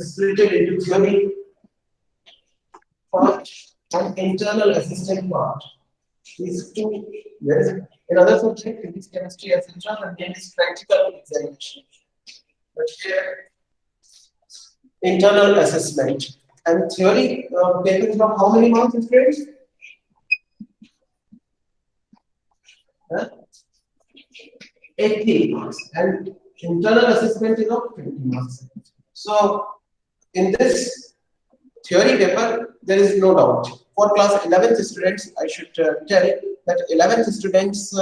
split it into theory part and internal assessment part. These two, there is another subject, physics, chemistry, etc., and then is practical examination. But here, internal assessment and theory papers from how many marks, students? Huh? 80 marks, and internal assessment is of 20 marks. So, in this theory paper, there is no doubt. For class 11th students, I should tell that 11th students,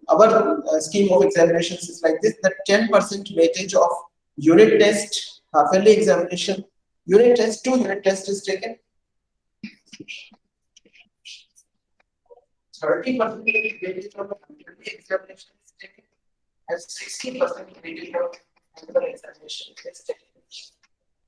our scheme of examinations is like this: that 10% weightage of unit test, half-yearly examination, unit test, 2 unit test is taken. 30% weightage of half-yearly examination is taken, and 60% weightage of annual examination is taken.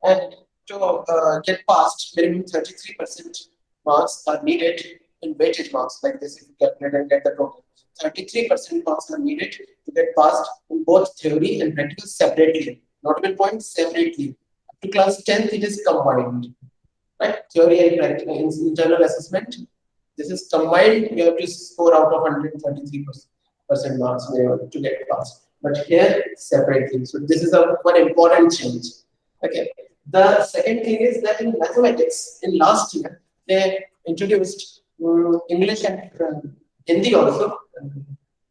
And to get past, minimum 33% marks are needed in weightage marks like this. If you calculate and get the total, 33% marks are needed to get passed in both theory and practical separately. Not even points separately. Up to class 10th, it is combined, right? Theory and practical internal assessment. This is combined. You have to score out of 133% marks to get passed. But here separately. So this is one important change. Okay. The second thing is that in mathematics, in last year, they introduced English and Hindi also,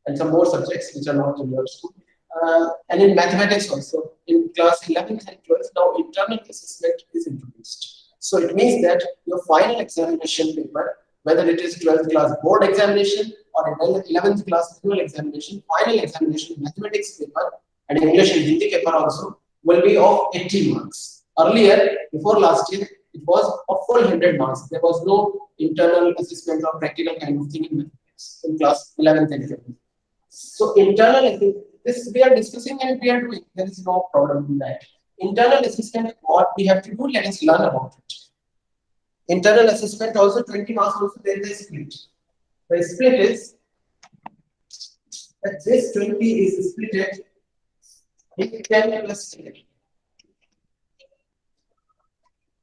and some more subjects which are not in your school. And in mathematics also, in class 11th and 12th, now internal assessment is introduced. So it means that your final examination paper, whether it is 12th class board examination or 11th class annual examination, final examination mathematics paper and English and Hindi paper also will be of 80 marks. Earlier, before last year, it was of full 100 marks. There was no internal assessment or practical kind of thing in mathematics in class 11th and 12th. So internal, this we are discussing and we are doing. There is no problem in that. Internal assessment, what we have to do, let us learn about it. Internal assessment also 20 marks also there is a split. The split is that this 20 is split in 10 plus 10.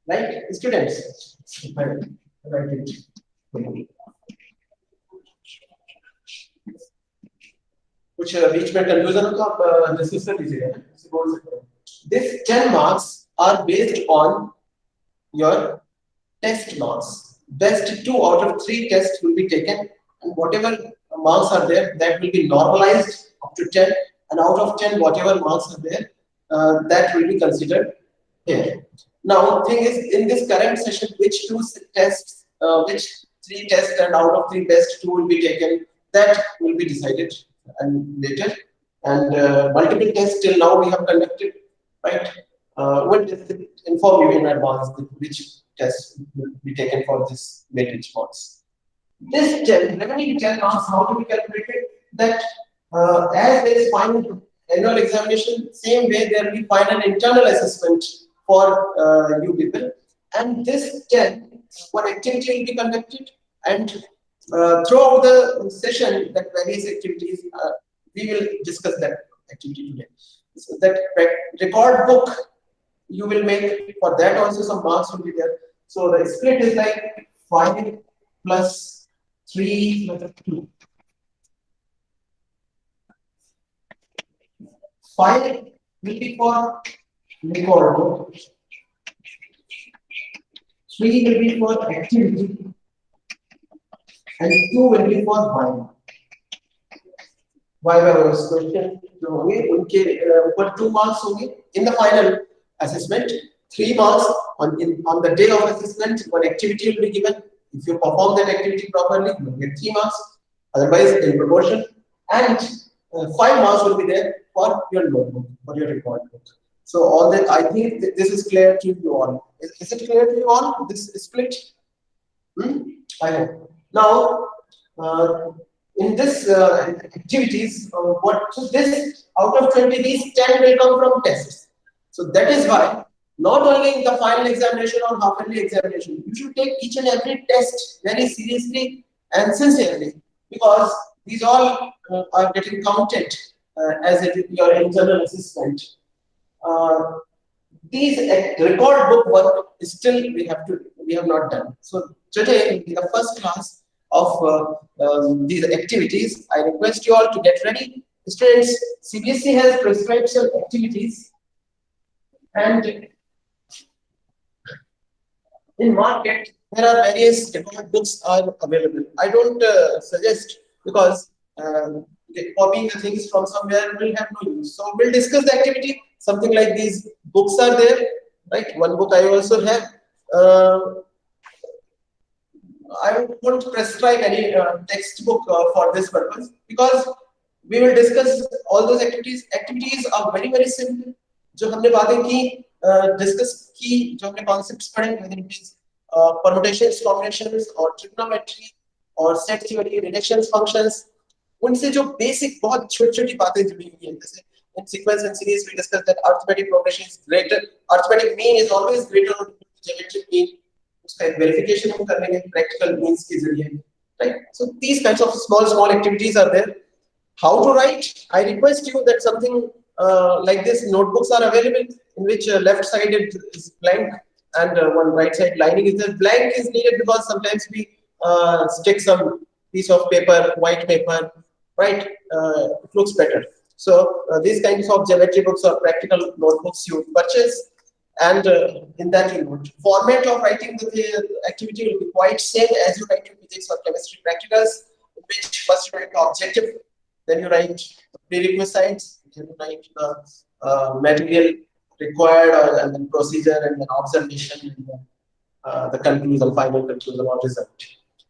Right, students? Write it. Which बीच में confusion हो तो आप discuss कर लीजिएगा. This 10 marks are based on your test marks. Best 2 out of 3 tests will be taken, and whatever marks are there, that will be normalized up to 10, and out of 10, whatever marks are there, that will be considered here. Now, thing is, in this current session, which 2 tests, which 3 tests, and out of 3 best 2 will be taken, that will be decided and later. And multiple tests till now we have conducted, right? We'll inform you in advance which tests will be taken for this weightage marks. This 10, remaining 10 marks, how do we calculate it? That as there is final annual examination, same way there will be final internal assessment for you people, and this 10, one activity will be conducted, and throughout the session, that various activities, we will discuss that activity today. So that record book you will make, for that also some marks will be there. So the split is like 5 plus 3 plus 2. 5 will be for record book. 3 will be for activity, and 2 will be for Viva. Viva was question जो होंगे उनके ऊपर 2 marks होंगे in the final assessment. 3 marks on the day of assessment. One activity will be given. If you perform that activity properly, you will get 3 marks. Otherwise, in proportion, and 5 marks will be there for your notebook, for your record book. So all that, I think this is clear to you all. Is it clear to you all? This split. I hope. Now, in this activities, so this out of 20, these 10 will come from tests. So that is why not only in the final examination or half-yearly examination, you should take each and every test very seriously and sincerely, because these all are getting counted as your internal assessment. these record book work is still we have not done. So today in the first class of these activities, I request you all to get ready. Students, CBSE has prescribed some activities, and in market there are various record books are available. I don't suggest, because copying the things from somewhere will have no use. So we'll discuss the activity. Something like these books are there, right? One book I also have. I won't prescribe any textbook for this purpose, because we will discuss all those activities. Activities are very very simple. जो हमने बातें की, discuss की, जो हमने concepts पढ़े, whether it is permutations, combinations, or trigonometry, or set theory, reductions, functions, उनसे जो basic बहुत छोटी-छोटी बातें जुड़ी हुई हैं. जैसे in sequence and series we discussed that arithmetic progression is greater, arithmetic mean is always greater than geometric mean. उसका verification हम कर लेंगे practical means के जरिए, right? So these kinds of small activities are there. How to write? I request you that something like this notebooks are available, in which left side is blank and one right side lining is there. Blank is needed because sometimes we stick some piece of paper, white paper, right? It looks better. So these kinds of geometry books or practical notebooks you purchase, and in that you note. Format of writing the activity will be quite same as you write in physics or chemistry practicals, in which first you write the objective, then you write the prerequisites, then you write the material required, and then procedure, and then observation, and then the conclusion, final conclusion or result.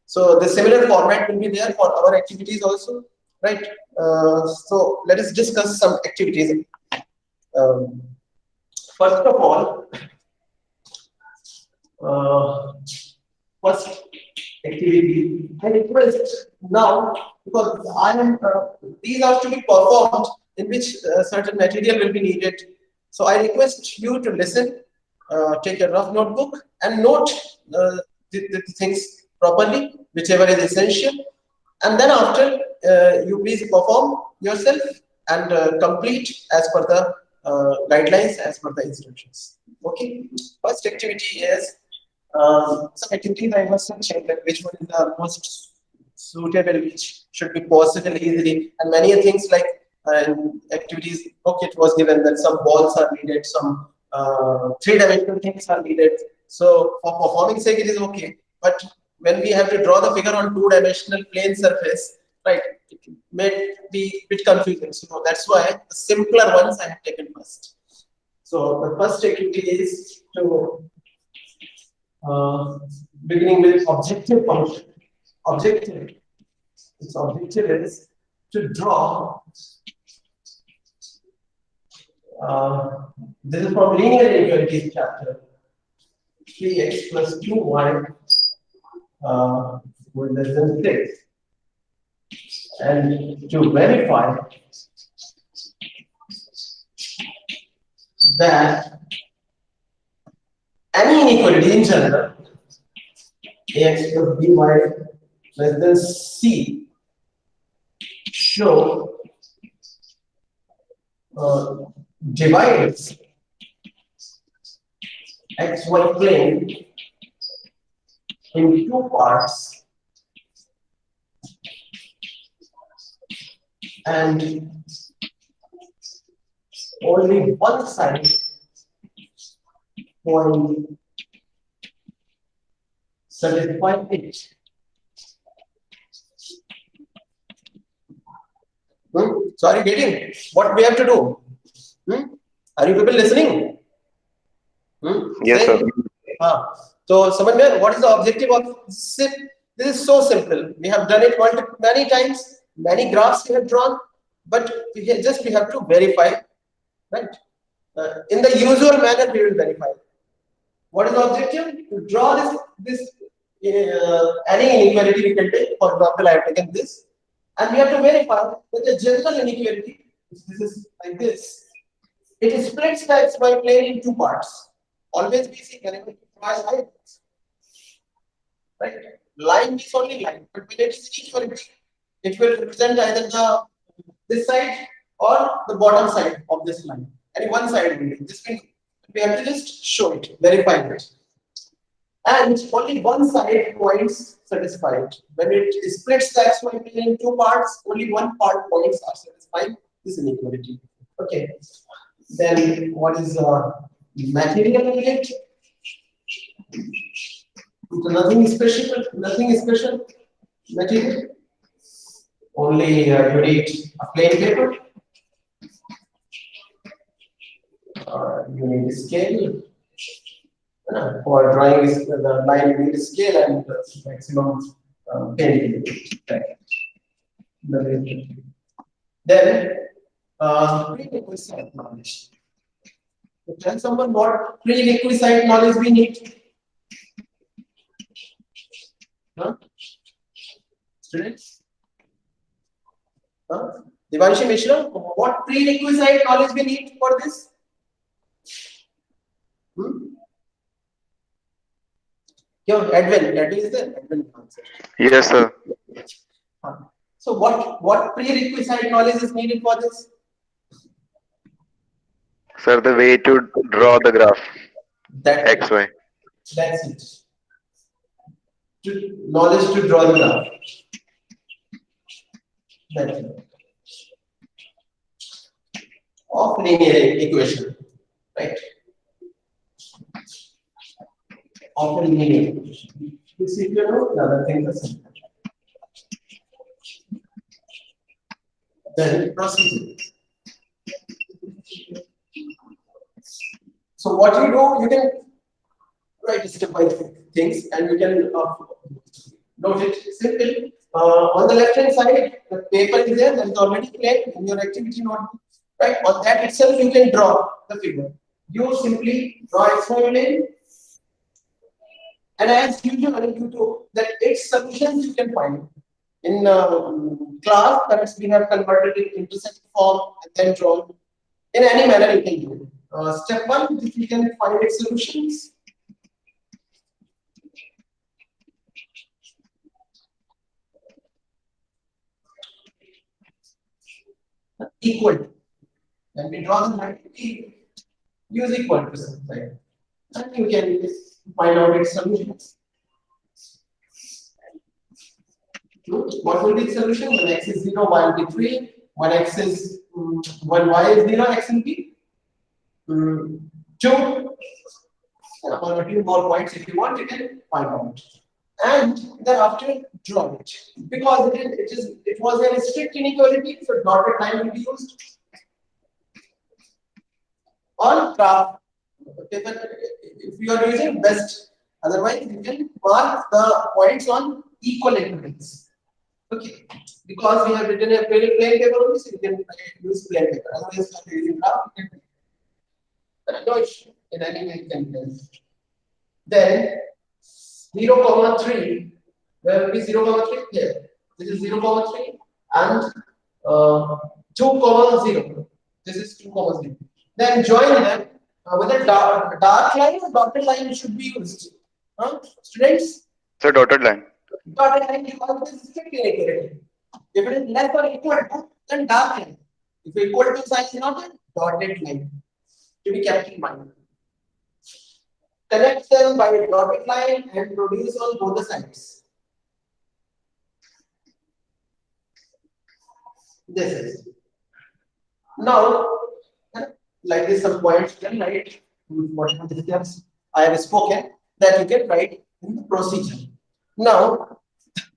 So the similar format will be there for our activities also, right? So let us discuss some activities. First of all, first activity, I request now, because I am these are to be performed in which certain material will be needed. So I request you to listen, take a rough notebook and note the things properly, whichever is essential, and then after you please perform yourself and complete as per the guidelines, as per the instructions. Okay. First activity is some activities I must check that which one is the most suitable, which should be possible easily, and many things like activities book it was given that some balls are needed, some three-dimensional things are needed. So for performing sake it is okay, but when we have to draw the figure on two-dimensional plane surface, right, it may be a bit confusing. So that's why the simpler ones I have taken first. So the first activity is to beginning with objective function. Objective. Its objective is to draw. This is from linear inequalities chapter. 3x plus 2y less than 6. And to verify that any inequality in general, ax plus by less than c, show divides xy plane in two parts, and only one side point satisfy it. So are you getting what we have to do? Are you people listening? Yes, sir. So someone there, what is the objective of SIP? This is so simple. We have done it many times, many graphs we have drawn, but we have to verify, right? In the usual manner, we will verify. What is the objective? To draw this any inequality we can take. For example, I have taken this, and we have to verify that the general inequality, this is like this, it splits the xy plane in two parts. Always we see whenever we draw lines, right? Line means only line, but when it is inequality, it will represent either this side or the bottom side of this line. And one side only. This means We have to just show it, verify it. And only one side points satisfied. When it splits the XY plane in two parts, only one part points are satisfying this inequality. Okay. Then what is material needed? Nothing special. Nothing special. Material. Only you need a plain paper. You need a scale. For drawing the line, you need a scale and maximum pen. Then prerequisite knowledge. To tell someone what prerequisite knowledge we need. Huh? Students? Huh? Devanshi Mishra, what prerequisite knowledge we need for this? Edwin is there? Edwin answer. Yes, sir. So what prerequisite knowledge is needed for this? Sir, the way to draw the graph. That XY. That's it. Knowledge to draw the graph. That's it. Of linear equation, right? Of linear equation. This if you know, the other thing is simple. Then procedure. So what you do, you can write step by things, and you can note it simple. On the left hand side, the paper is there, that is already plain in your activity notebook. Right, on that itself you can draw the figure. You simply draw XY plane, and as usual, you do that its solutions you can find in class. That we have converted it into set form and then drawn in any manner you can do. Step 1, if you can find its solutions. Equal to. When we draw the line, use equal to something, and you can find out its solutions. What will be the solution? When x is 0, y will be 3. When x is when y is 0, x will be 2. One or two more points if you want, you can find out. And thereafter draw it. Because it was a strict inequality, so dotted line will be used. On graph paper, if you are using best, otherwise you can mark the points on equal intervals. Okay, because we have written a plain paper only, so you can use plain paper. Otherwise, you are using graph. No issue. In any way, you can tell. Then 0, 3. Where will be 0, 3? Here. This is 0, 3, and 2, 0. This is 2, 0. Then join them with a dark line or dotted line should be used. Students? So dotted line. Dotted line because this is strictly inequality. If it is less or equal to, then dark line. If equal to sign is not a dotted line. To be kept in mind. Connect them by a dotted line and produce on both the sides. This is. Now, like this, some points you can write. Whatever the steps I have spoken, that you can write in the procedure. Now,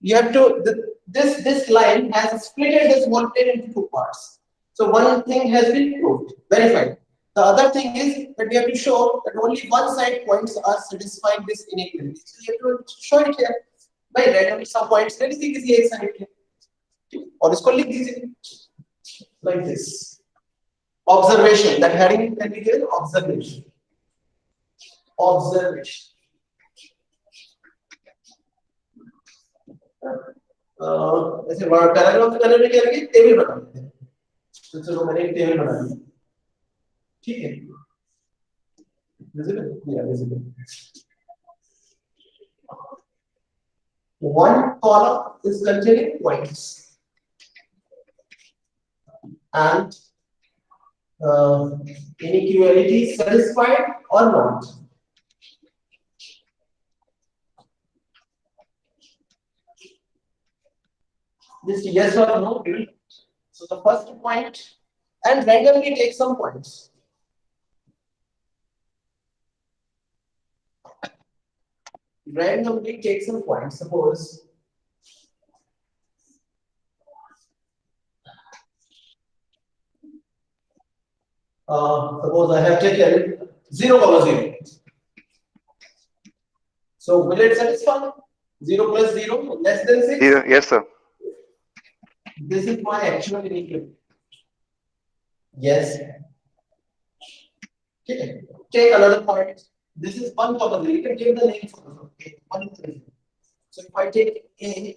you have to this line has split this whole plane into two parts. So one thing has been proved, verified. The other thing is that we have to show that only one side points are satisfying this inequality. So you have to show it here by writing some points. Let us see this side here. Or this colleague is like this. Observation. That heading can be given observation. Observation. ऐसे paragraph में करने के लिए table बना लेते हैं। तो चलो मैंने एक टेबल बना ली। ठीक है। Visible? Yeah, visible. One column is containing points, and inequality satisfied or not? Just yes or no. So the first point, and randomly take some points. Randomly take some points. Suppose suppose I have taken 0, 0. So will it satisfy? 0 plus 0 less than 6? Yes, sir. This is my actual inequality. Yes. Okay. Take another point. This is 1, 0. You can give the name for this. Okay. 1, 0. So if I take a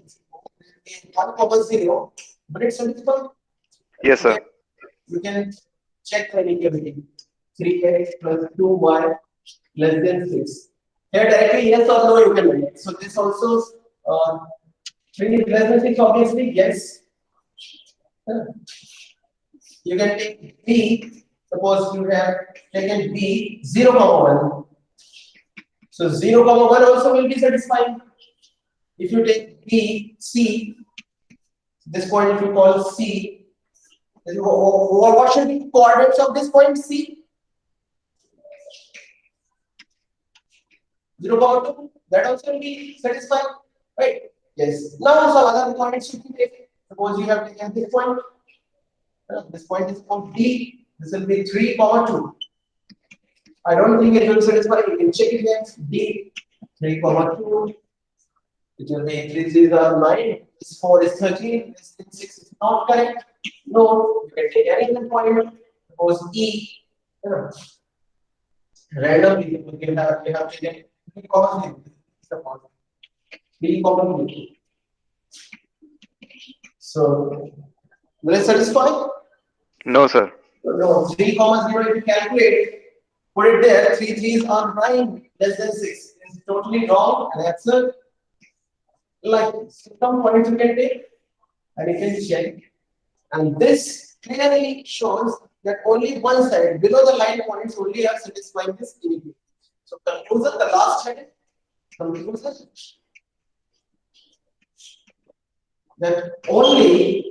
1, 0, but it's satisfied. Yes, sir. You can check the inequality. 3x plus 2y less than 6. Here directly yes or no you can write. So this also 3 is less than 6 obviously yes. You can take b. Suppose you have taken b 0, 1. So 0, 1 also will be satisfied. If you take b c, this point if you call c, what should be the coordinates of this point c? 0, 2. That also will be satisfied, right? Yes. Now some other points should be taken. Suppose you have taken this point. This point is called D. This will be 3, 2. I don't think it will satisfy. You can check it against D. 3, 2. It will be 3, 3 are 9. This 4 is 13. This 6 is not correct. No, you can take any other point. Suppose E. Randomly you have taken 3, 0. 3, 0. So will it satisfy? No, sir. No, 3, 0 if you calculate, put it there, 3 3s are 9 less than 6. It's totally wrong and absurd. Like some points you can take and you can check. And this clearly shows that only one side, below the line points, only are satisfying this inequality. So conclusion, the last heading, conclusion that only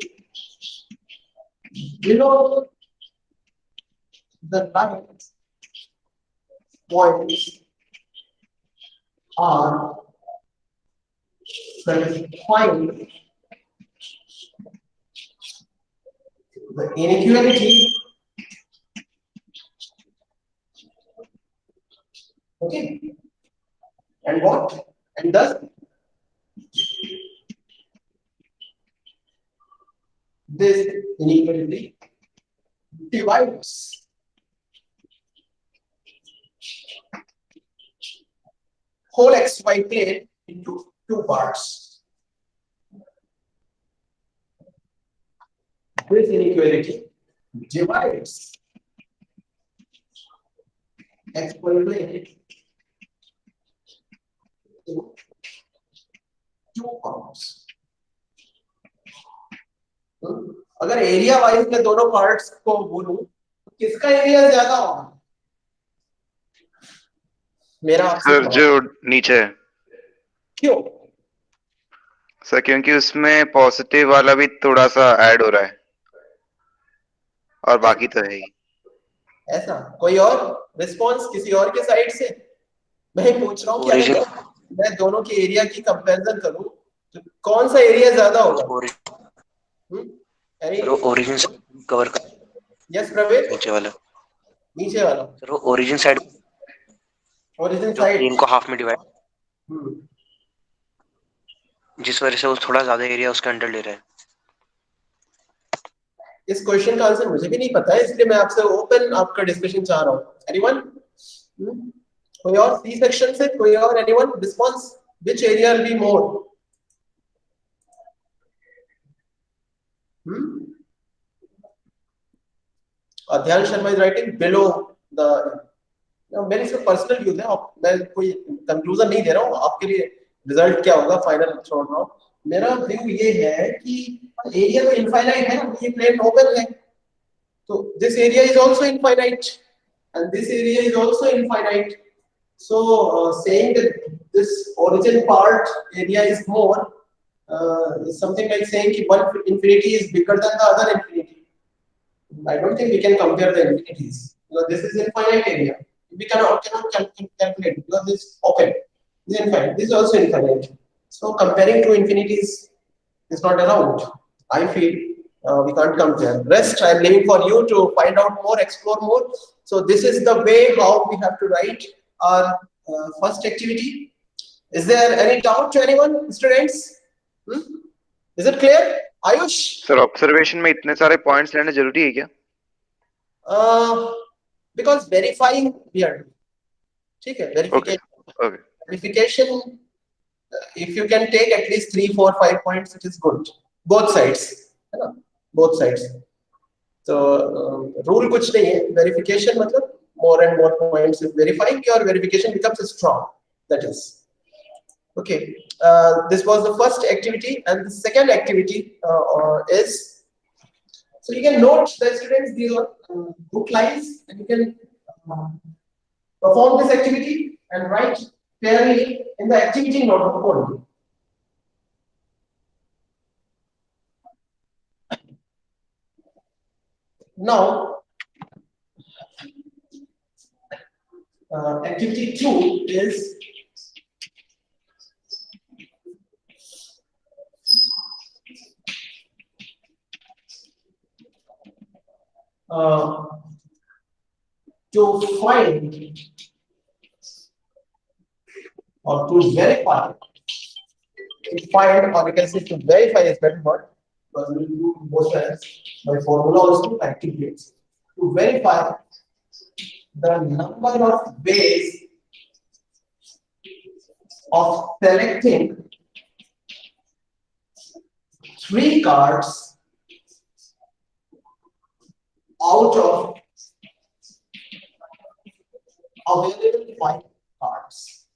below the line points are satisfying the inequality. Okay. And what? And thus this inequality divides whole xy plane into 2 parts. This inequality divides xy plane into 2 parts. अगर area wise में दोनों parts को बोलूं तो किसका area ज्यादा होगा? मेरा सर जो नीचे है। क्यों? सर क्योंकि उसमें पॉजिटिव वाला भी थोड़ा सा ऐड हो रहा है और बाकी तो है ही। ऐसा कोई और रिस्पॉन्स किसी और के साइड से? मैं पूछ रहा हूँ कि अगर मैं दोनों के एरिया की कंपैरिजन करूं तो कौन सा एरिया ज्यादा होगा? ओरिजिन कवर कर। यस प्रवीण, नीचे वाला सर ओरिजिन साइड इनको हाफ में डिवाइड, जिस वजह से वो थोड़ा ज्यादा एरिया उसके अंडर ले रहा है। इस क्वेश्चन का आंसर मुझे भी नहीं पता है, इसलिए मैं आपसे ओपन आपका डिस्कशन चाह रहा हूँ। एनीवन? कोई और सी सेक्शन से? कोई और? Anyone? Response which area will be more? Adhyan Sharma is writing below the, मेरे इसमें पर्सनल व्यूज है, मैं कोई कंक्लूजन नहीं दे रहा हूँ, आपके लिए रिजल्ट क्या होगा फाइनल छोड़ रहा हूँ। मेरा व्यू ये है कि एरिया तो इनफाइनाइट है, ये प्लेन ओपन है, तो this area is also infinite. and this area is also infinite. So saying that this origin part area is more is something like saying that one infinity is bigger than the other infinity. I don't think we can compare the infinities because this is infinite area. We cannot calculate because this is open. This is infinite. This is also infinite. So comparing two infinities is not allowed. I feel we can't compare. Rest, I'm leaving for you to find out more, explore more. So this is the way how we have to write our first activity. Is there any doubt to anyone, students? Is it clear? Ayush? Sir observation में इतने सारे points लेने जरूरी है क्या? Because verifying we are doing. ठीक है, verification. Okay. Verification, if you can take at least 3, 4, 5 points, it is good. Both sides, है ना? Both sides. So rule कुछ नहीं है. Verification मतलब more and more points is verifying your verification becomes strong. That is. Okay. This was the first activity, and the second activity is. So you can note the students these are book lines, and you can perform this activity and write clearly in the activity notebook only. Now, activity 2 is to find or to verify. To find, or you can say to verify is better word because we do both sides by formula also activates. To verify the number of ways of selecting 3 cards out of available 5 cards.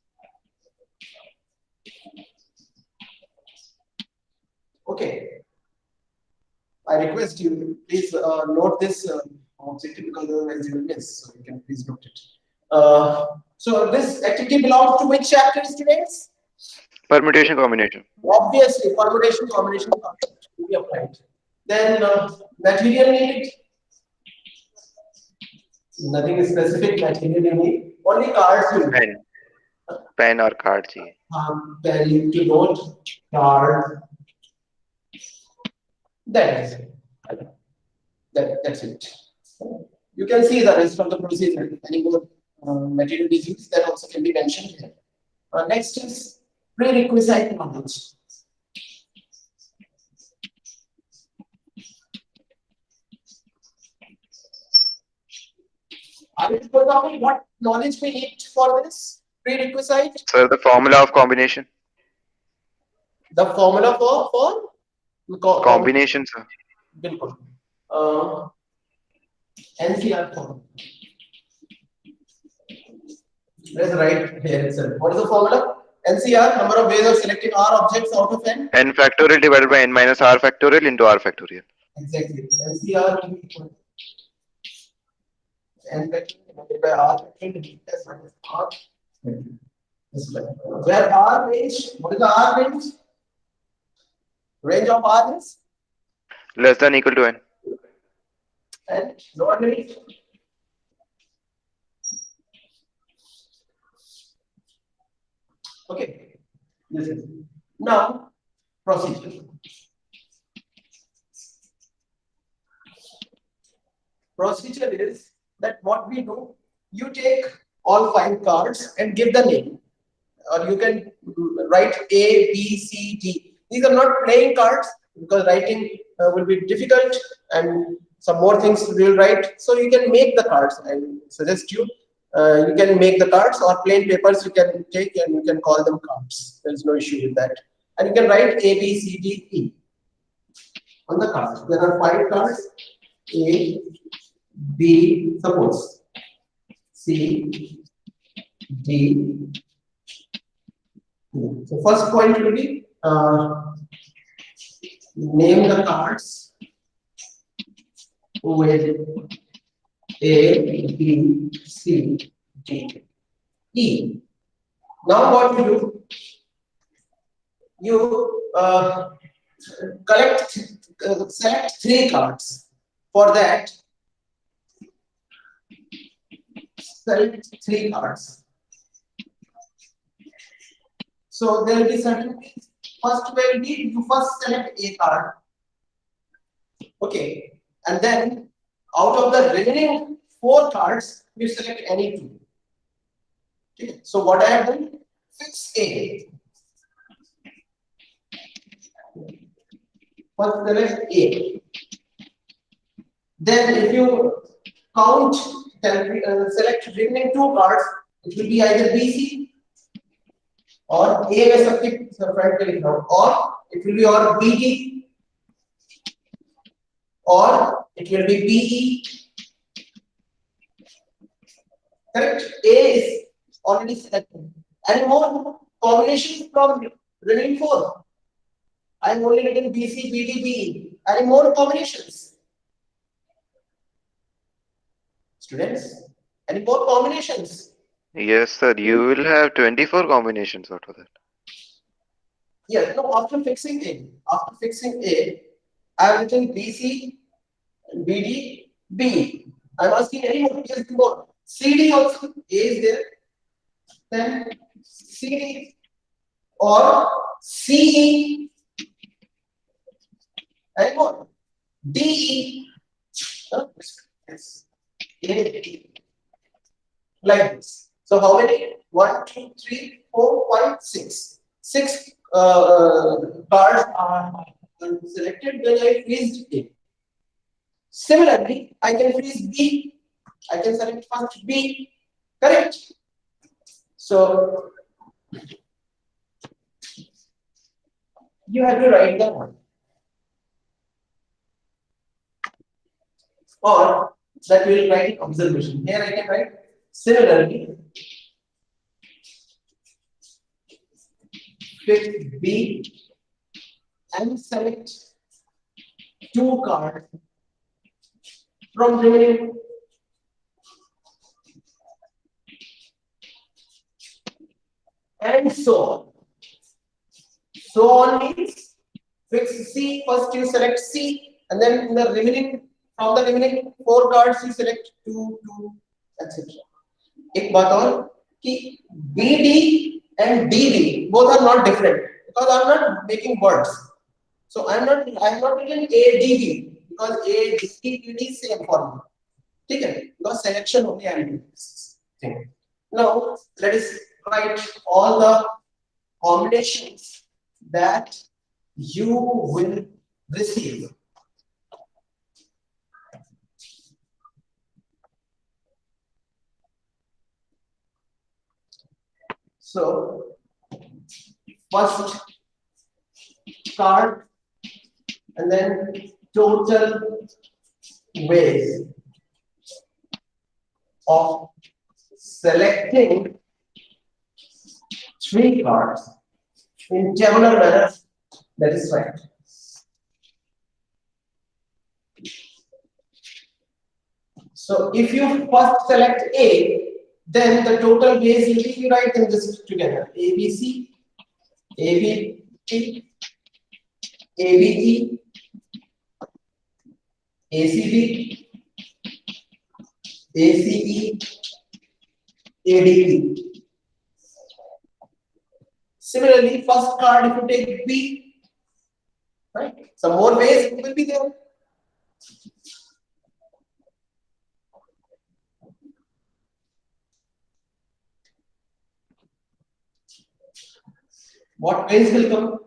Okay. I request you please note this objective because otherwise you will miss. So you can please note it. So this activity belongs to which chapter, students? Permutation combination. Obviously, permutation combination concept will be applied. Then material needed. Nothing specific material need. Only cards you need. Pen और card चाहिए. Pen to note, card. That is it. That's it. You can see the rest of the procedure. Any more material disease that also can be mentioned here. Next is prerequisite knowledge. Are you tell me what knowledge we need for this prerequisite? Sir, the formula of combination. The formula for Combination, sir. Bilkul. NCR formula. Let's write here itself. What is the formula? NCR, number of ways of selecting R objects out of n. N factorial divided by n minus R factorial into R factorial. Exactly. NCR will be equal to n factorial divided by R factorial plus minus R. Where R range? What is the R range? Range of R is? Less than equal to n. And lower limit? Okay. This is now procedure. Procedure is that what we do, you take all 5 cards and give the name, or you can write A, B, C, D. These are not playing cards because writing will be difficult and some more things we will write. So you can make the cards. I suggest you you can make the cards, or plain papers you can take and you can call them cards. There is no issue with that. And you can write A, B, C, D, E on the cards. There are 5 cards. A, B, suppose C, D. So first point will be name the cards with A, B, C, D, E. Now what you do? You select 3 cards. For that, select 3 cards. So there will be certain things. First will be you first select a card. Okay, and then out of the remaining 4 cards, you select any 2. Okay. So what I have done? Fix A. First select A. Then if you count, select remaining 2 cards, it will be either BC or A में सबके front पे लिखना हो, or it will be or BD or it will be BE. Correct? A is already selected. And more combinations from remaining 4. I am only written BC, BD, BE. Any more combinations? Students, any more combinations? Yes, sir. You will have 24 combinations out of that. Yeah, no, after fixing A, I have written BC, BD, B. I'm asking any more, yes, more. CD also, A is there. Then CD or CE. Any more? DE. Yes. A, like this. So how many? 1, 2, 3, 4, 5, 6. 6 cards are selected when I freeze A. Similarly, I can freeze B. I can select first B. Correct? So you have to write that one. Or that will write observation. Here I can write similarly. Pick B and select 2 cards from remaining. And so on. So on means fix C. First you select C, and then in the remaining from the remaining 4 cards you select 2, 2, etc. एक बात और कि BD and DD both are not different because I am not making words. So I am not writing ADB because ADB is same for me. ठीक है? Because selection only I am doing this thing. Now let us write all the combinations that you will receive. So first card and then total ways of selecting 3 cards in tabular manner, that is right. So if you first select A, then the total ways will be write in this together. ABC, ABT, ABE, ACB, ACE, ADE. Similarly, first card if you take B, right? Some more ways will be there. What ways will come?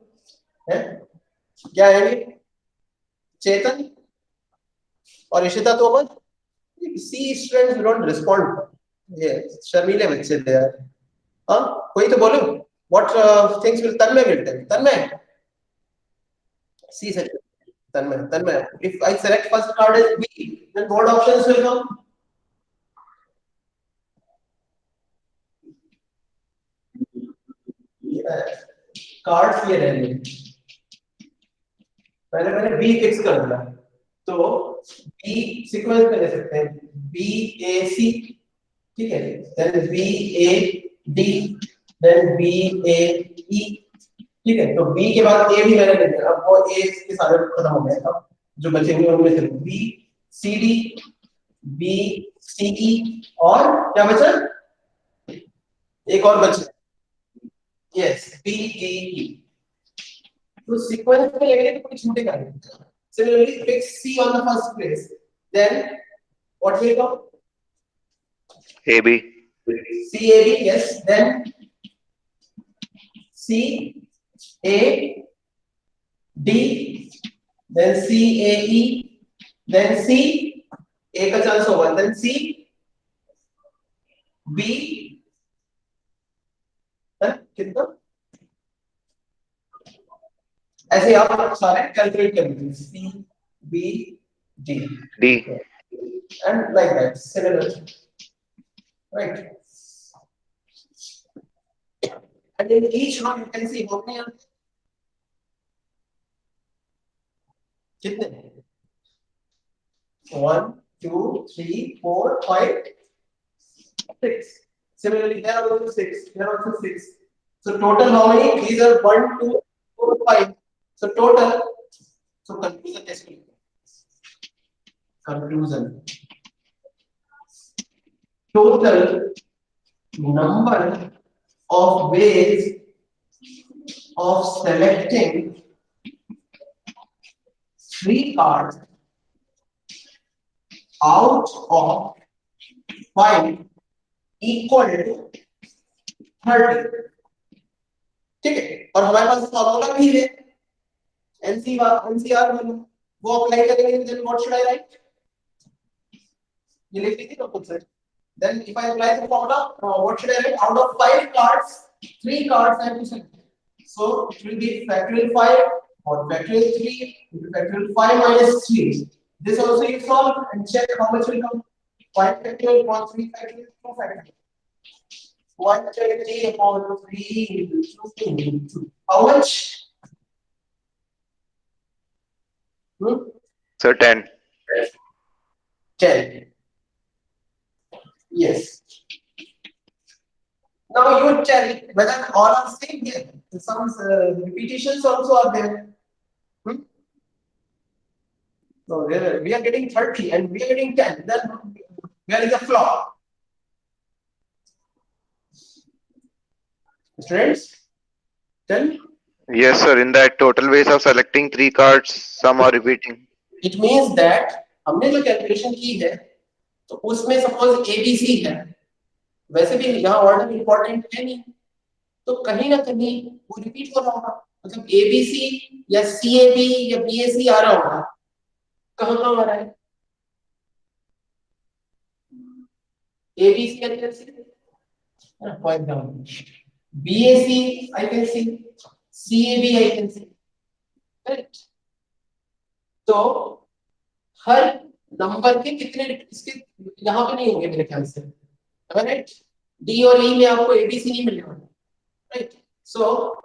क्या है ये? चेतन और Ishita Tomar? See students don't respond. Yes, शर्मीले बच्चे they are. हाँ, कोई तो बोलो. What things will Tanmay will tell? Tanmay. See such. Tanmay. If I select first card as B, then what options will come? Yes. Cards ये रहेंगे. पहले मैंने B fix कर दिया तो बी सीक्वेंस में ले सकते हैं BAC, ठीक है, then BAD, then BAE, ठीक है। तो B के बाद A भी मैंने ले लिया, अब वो A के सारे खत्म हो गए, अब जो बचेंगे उनमें से BCD, BCE और क्या बचा, एक और बचा, यस BEE। तो सीक्वेंस में लेंगे तो कुछ छूटेगा नहीं। Similarly, fix C on the first place, then what will come? AB. CAB, yes, then CAD, then CAE, then C, A का चांस होगा, then C, B, कितना, ऐसे आप सारे कैलकुलेट कर लीजिए, C, B, D, D. and like that, similar, right? And in each one you can see how many are कितने, 1 2 3 4 5 6. Similarly, there are also 6. There are also 6. So total how many? These are 1 2 4 5. So total. So conclusion is conclusion. Total number of ways of selecting 3 cards out of 5 equal to 30, ठीक है। और हमारे पास formula भी है, NCR वाला, वो apply करेंगे, then what should I write? ये लिख लीजिए ना खुद से। Then if I apply the formula, what should I write? Out of 5 cards, 3 cards I have to select. So it will be factorial 5 or factorial 3 into factorial 5 minus 3. This also you solve and check how much will come. 5 factorial, 1 3 factorial, 2 factorial. 120 upon 3 into 2 into 2. How much? So 10. 10. Yes. Now you tell whether all are same here. Some repetitions also are there. So we are getting 30 and we are getting 10. Then where is the flaw? Students, tell me. Yes, sir. In that total ways of selecting 3 cards, some are repeating. It means that हमने जो calculation की है तो उसमें suppose ABC है, वैसे भी यहाँ ऑर्डर इंपॉर्टेंट है नहीं, तो कहीं ना कहीं वो रिपीट हो रहा होगा, मतलब ABC या CAB या BAC आ रहा होगा, कहाँ आ रहा है? ABC I can see, for example, BAC I can see, CAB I can see, correct? तो हर नंबर के कितने इसके यहाँ पे नहीं होंगे मेरे ख्याल से, राइट? D और E में आपको ABC नहीं मिलेगा, right? So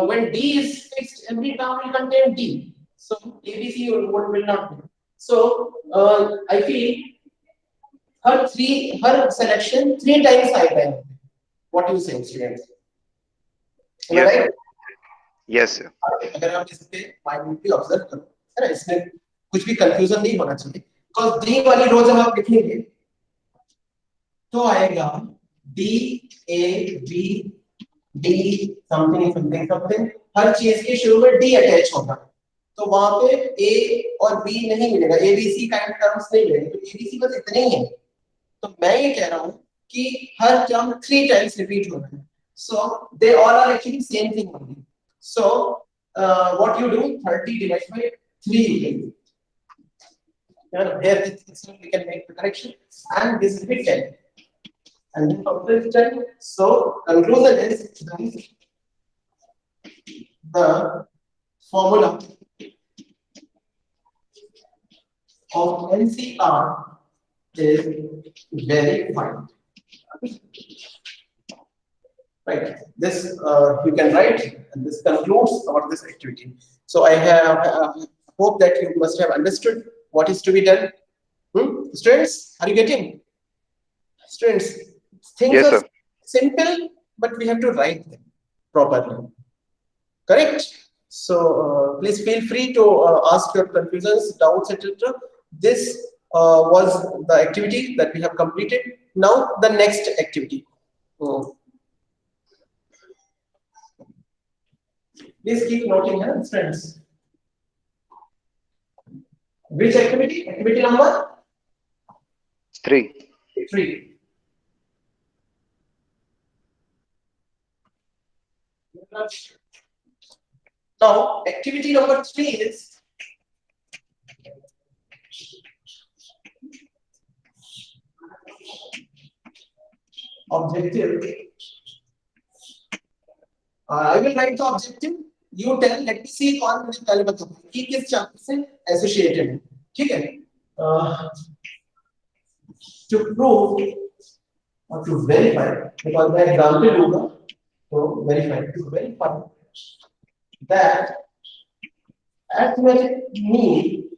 when D is fixed, every term will contain D. So ABC will not be. So I feel her selection 3 times side by. What do you say, students? Am I Yes. right? Yes, sir. अगर आप इस पे minutely observe करो, है ना, इसमें कुछ भी कंफ्यूजन नहीं होना चाहिए, बिकॉज़ D वाली रो जब आप लिखेंगे तो आएगा D A B D something, हर चीज के शुरू में D अटैच होगा, तो वहां पे A और B नहीं मिलेगा, ABC काइंड टर्म्स नहीं मिलेंगे, तो ABC बस इतने ही है। तो मैं ये कह रहा हूँ कि हर टर्म 3 टाइम्स रिपीट हो रहा है, so they all are actually same thing only. So what you do, 30 divided by 3 you can do. Here we can make the correction, and this will be 10. And then after this 10, so conclusion is the formula of NCR is very fine. Right. This you can write, and this concludes about this activity. So I have hope that you must have understood what is to be done. Students, are you getting? Students, things Yes, are sir. simple, but we have to write them properly. Correct? So please feel free to ask your confusions, doubts, etc. This was the activity that we have completed. Now the next activity. Please keep noting, friends. Which activity? Activity number 3. 3. Now, activity number 3 is objective. I will write the objective. You tell. Let me see कौन मुझे पहले बताओ कि किस chapter से associated है. ठीक है? To prove or to verify, because the example होगा तो verify, to verify that arithmetic mean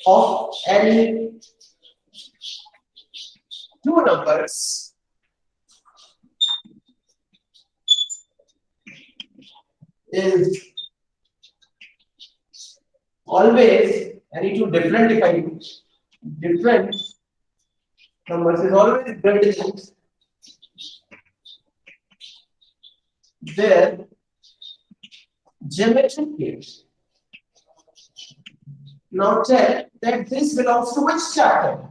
of any two numbers is always any two different different numbers is always greater than their geometric case. Now check that this belongs to which chapter?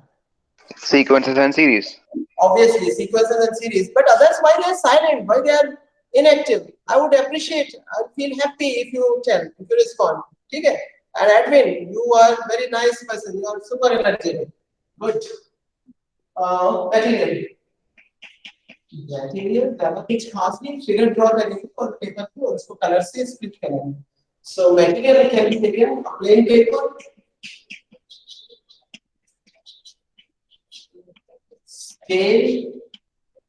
Sequences and series. Obviously, sequences and series. But others, why they are silent? Why they are inactive? I would appreciate. I would feel happy if you tell, if you respond. Okay? And Edwin, you are very nice person. You are super energetic. Good. Material. Material. ज़्यादा कुछ खास नहीं. Figure draw करेंगे और paper को उसको color से split करेंगे. So material can be taken a plain paper. Scale,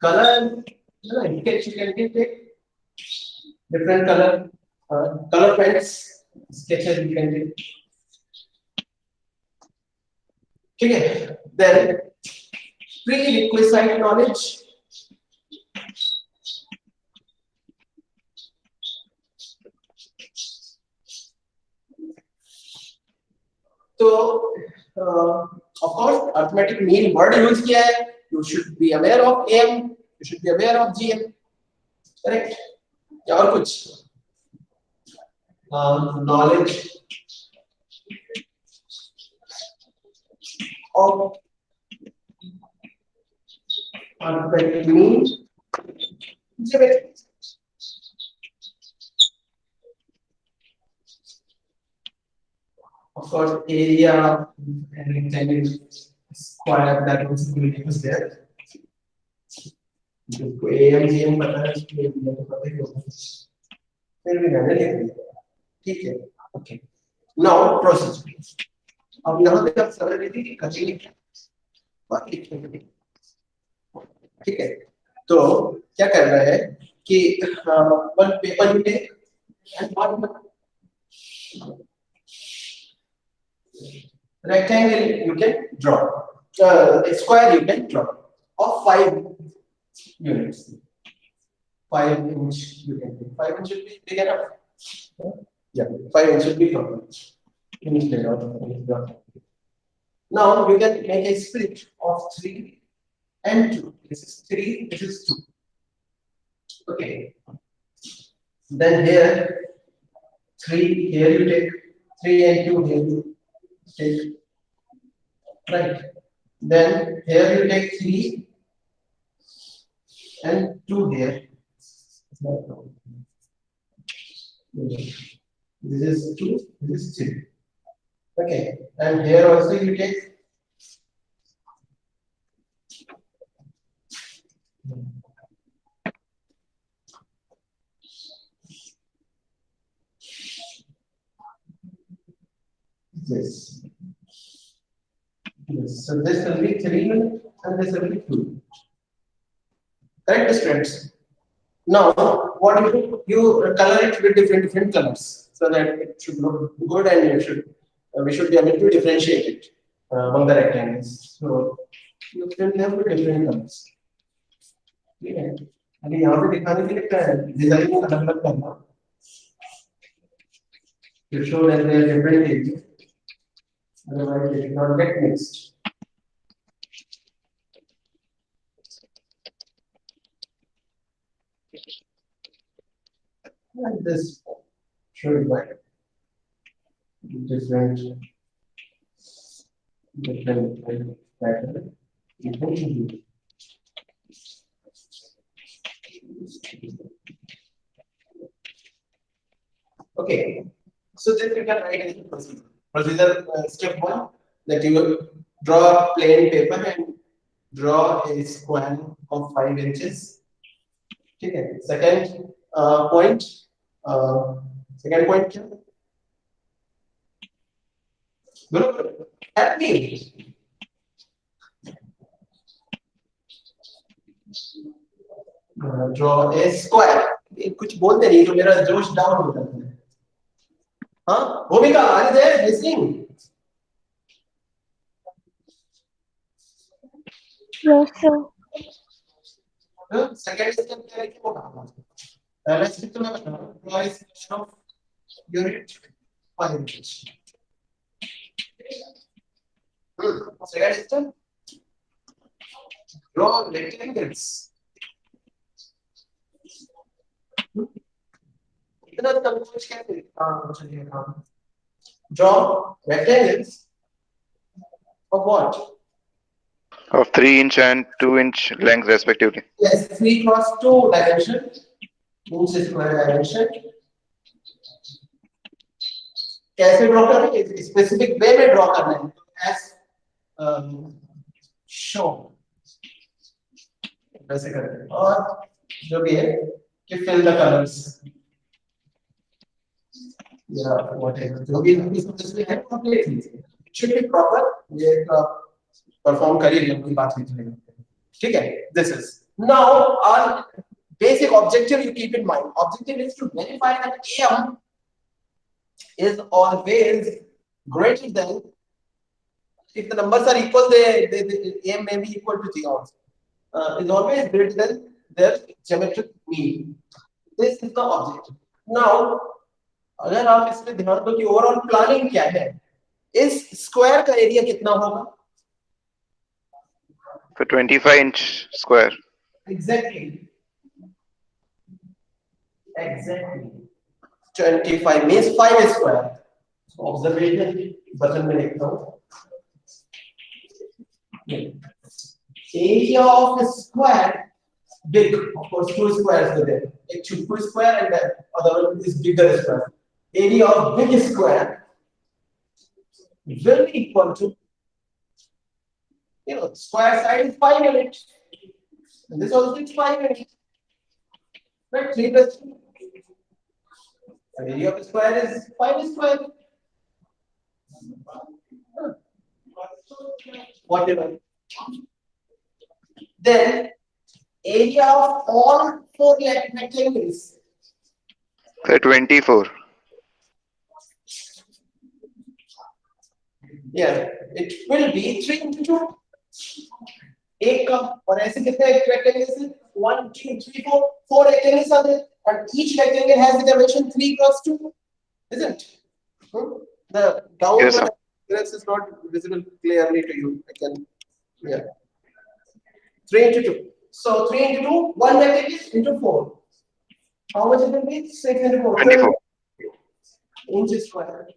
color, you can take different color pens, sketches you can take. Okay, then prerequisite knowledge. So, of course, arithmetic mean word use किया है. You should be aware of AM. You should be aware of GM. Correct? या और कुछ? Knowledge of arithmetic mean. Of course, area and rectangle, square, that also will be used there. जिसको AM GM पता है उसको AM तो पता ही होगा. फिर भी मैंने लिख दिया. ठीक है. Okay. Now procedure. अब यहाँ पे आप सरल रीति करेंगे क्या? बात लिखेंगे. ठीक है. तो क्या कर रहा है कि one paper you take and one rectangle you can draw. Square you can draw of 5 units. 5 inch you can do. 5 inch should be big enough. Yeah, 5 inch should be proper. Now you can make a split of 3 and 2. This is 3, this is 2. Okay. Then here 3, here you take 3 and 2, here you take. Right. Then here you take 3 and 2 here. This is 2, this is 3. Okay, and here also you take this. Yes. So this will be 3 and this will be 2. Correct, students? Now, what you do? You color it with different colors. so that it should look good and we should be able to differentiate it among the rectangles. So you can have different colors. ठीक है, अभी यहाँ पे दिखाने के लिए design अलग अलग करना to show that they are different areas, otherwise they will not get mixed. And this should be different pattern. Okay, so then you can write any procedure. Procedure step 1, that you will draw a plain paper and draw a square of 5 inches. Okay. Second point, second point. Good. Help me. Draw a square. कुछ बोलते नहीं तो मेरा जोश down हो जाता है. हाँ, भूमिका, are you there listening? Yes, sir. Second step क्या है कि वो काम है. पहला step तो मैं बता रहा हूँ. Draw a section of unit 5 inches. Second step. Draw rectangles. इतना तब कुछ कैसे? हाँ, चलिए हाँ. Draw rectangles of what? Of 3-inch and 2-inch length respectively. Yes, 3 cross 2 dimension, inch square dimension. कैसे ड्रॉ करना है? स्पेसिफिक वे में ड्रॉ करना है, as shown. वैसे करते हैं. और जो भी है कि fill the colors. या whatever जो भी इसमें है complete लीजिए. It should be proper. ये परफॉर्म करिए अपनी बात लीजिए. ठीक है? This is now our basic objective. You keep in mind. Objective is to verify that AM is always greater than. If the numbers are equal, AM may be equal to 0 also. Is always greater than their geometric mean. This is the objective. Now, अगर आप इसमें ध्यान दो कि overall planning क्या है, इस square का एरिया कितना होगा? So 25-inch square. Exactly. 25 means 5 square. So observation button में लिखता हूँ. Area of a square big. Of course, 2 squares are there. एक छोटा square and the other one is bigger square. Area of big square will be equal to, square side is 5 units. And this also is 5 units. Right? 3 plus 2. The area of the square is 5 square. Whatever. Then area of all 4 rectangles. So 24. Yeah, it will be 3 into 2. एक और ऐसे कितने rectangles हैं? 1, 2, 3, 4. 4 rectangles are there, and each rectangle has the dimension 3 cross 2, isn't it? The downward Yes, sir. axis is not visible clearly to you. I can, yeah. 3 into 2. So 3 into 2, 1 rectangle into 4. How much it will be? 6 into 4. 24. Inches square.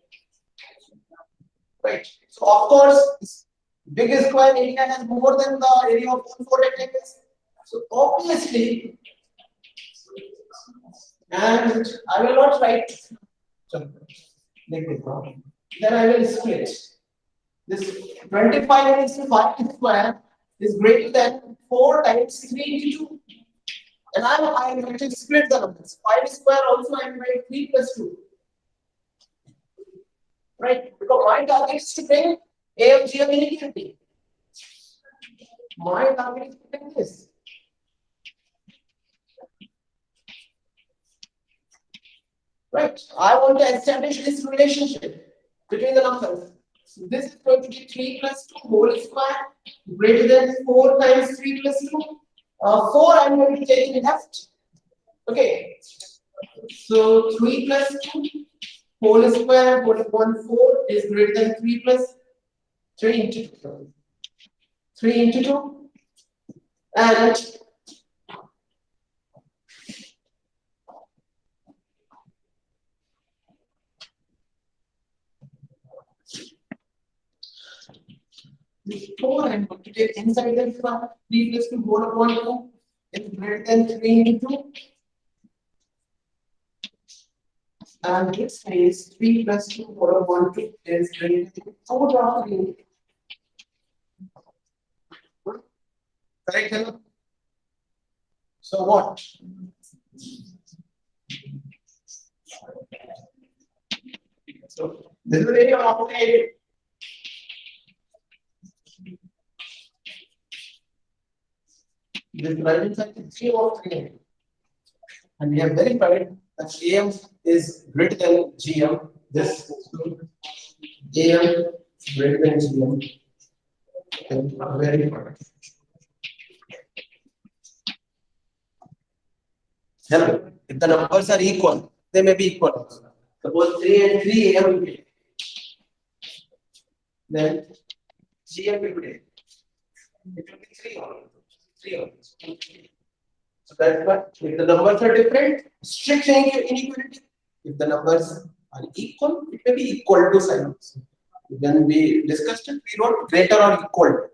Right. So of course, big square area has more than the area of all 4 rectangles. So obviously, and I will not write. Then I will split. This 25 into 5 square is greater than 4 times 3 into 2. And I am going to split the numbers. 5 square also I am writing 3 plus 2. Right? Because my target is to bring AFGM inequality. My target is to bring this. Right? I want to establish this relationship between the numbers. So this is going to be 3 plus 2 whole square greater than 4 times 3 plus 2. 4 I'm going to take in left. Okay. So 3 plus 2 whole square upon 4 is greater than 3 plus 3 into 2. 3 into 2. And this 4 I'm going to take inside the 3 plus 2 whole upon 2 is greater than 3 into 2. And this is 3 plus 2 whole upon 2 is greater than 4 of 3. Correct, hello? So what? So this is the area of the area. This right hand side is 3 of 3. And we have verified that AM is greater than GM. This AM is greater than GM. Okay, very important. Hello. If the numbers are equal, they may be equal. Suppose 3 and 3 AM will be. Then GM will be. It will be 3 only. 3 only. So that's why if the numbers are different, strict inequality. If the numbers are equal, it may be equal to signs. When we discussed it, we wrote greater or equal to.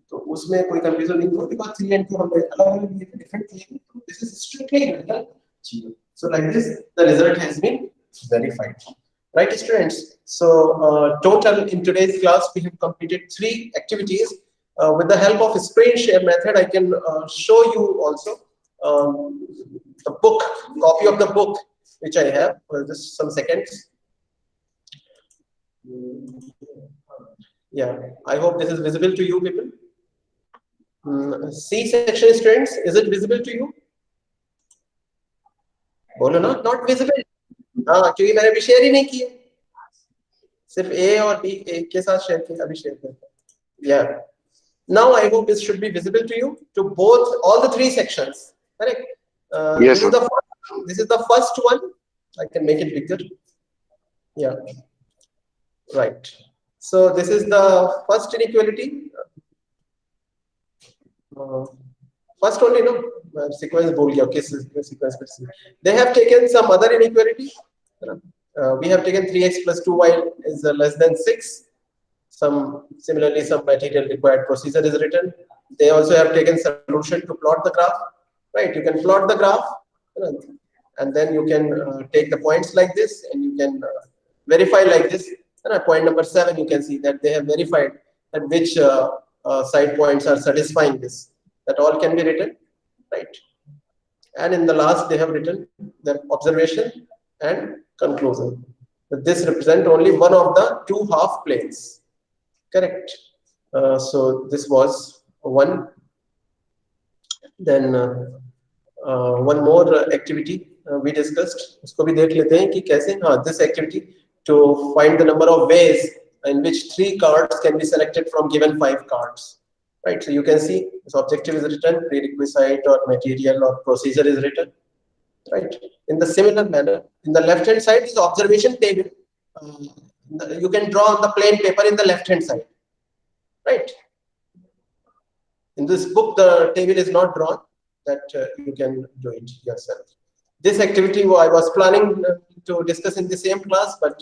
So उसमें कोई confusion नहीं होगा because 3 and 2 हमने अलग-अलग different thing. This is strictly identical. So like this, the result has been verified. Right, students? So total in today's class we have completed 3 activities. With the help of a screen share method, I can show you also the book, copy of the book which I have. Just some seconds. Yeah, I hope this is visible to you people. C section students, is it visible to you? बोलो ना, not visible. हाँ, क्योंकि मैंने अभी share ही नहीं किया. सिर्फ A और B एक के साथ शेयर किया, अभी शेयर करता. Yeah. Now I hope this should be visible to you, to both, all the 3 sections. Correct? Yes, this is the first one. I can make it bigger. Yeah. Right. So this is the first inequality. First only, no, sequence bol gaya. Okay, sequence. They have taken some other inequality. We have taken 3x plus 2y is less than 6. Similarly, some material required procedure is written. They also have taken solution to plot the graph. Right, you can plot the graph, and then you can take the points like this, and you can verify like this. And at point number 7, you can see that they have verified that which side points are satisfying this. That all can be written, right? And in the last, they have written the observation and conclusion. But this represents only one of the 2 half planes. Correct. So this was one. Then one more activity we discussed. उसको भी देख लेते हैं कि कैसे. This activity to find the number of ways in which 3 cards can be selected from given 5 cards. Right. So you can see this objective is written, prerequisite or material or procedure is written. Right. In the similar manner, in the left hand side is observation table. You can draw on the plain paper in the left hand side. Right. In this book, the table is not drawn, that you can do it yourself. This activity I was planning to discuss in the same class, but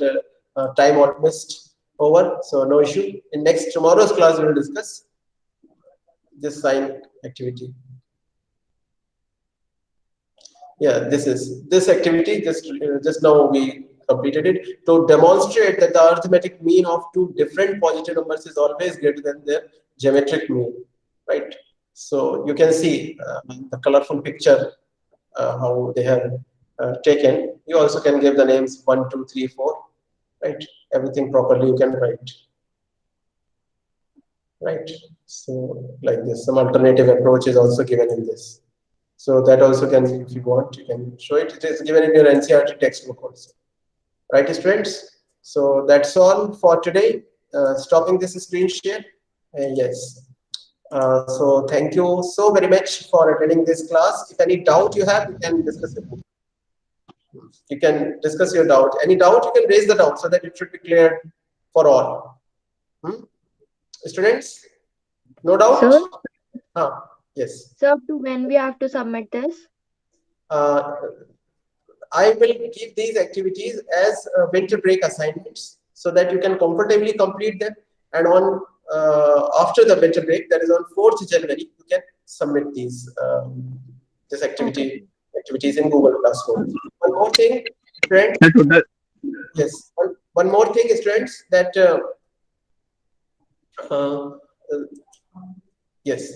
time almost over, so no issue. In tomorrow's class, we will discuss this sign activity. Yeah, this activity just now we completed it to demonstrate that the arithmetic mean of 2 different positive numbers is always greater than their geometric mean, right? So you can see the colorful picture how they have taken. You also can give the names 1, 2, 3, 4, right? Everything properly you can write, right? So like this, some alternative approach is also given in this. So that also can, if you want, you can show it. It is given in your NCERT textbook also. Right, students? So that's all for today. Stopping this screen share. Yes. So thank you so very much for attending this class. If any doubt you have, you can discuss it. You can discuss your doubt. Any doubt, you can raise the doubt so that it should be clear for all. Students, no doubt? Sir? Yes. Sir, to when we have to submit this? I will give these activities as winter break assignments so that you can comfortably complete them. And on after the winter break, that is on 4th January, you can submit these this activities in Google Classroom. One more thing, friends. Yes. One more thing, students, that yes.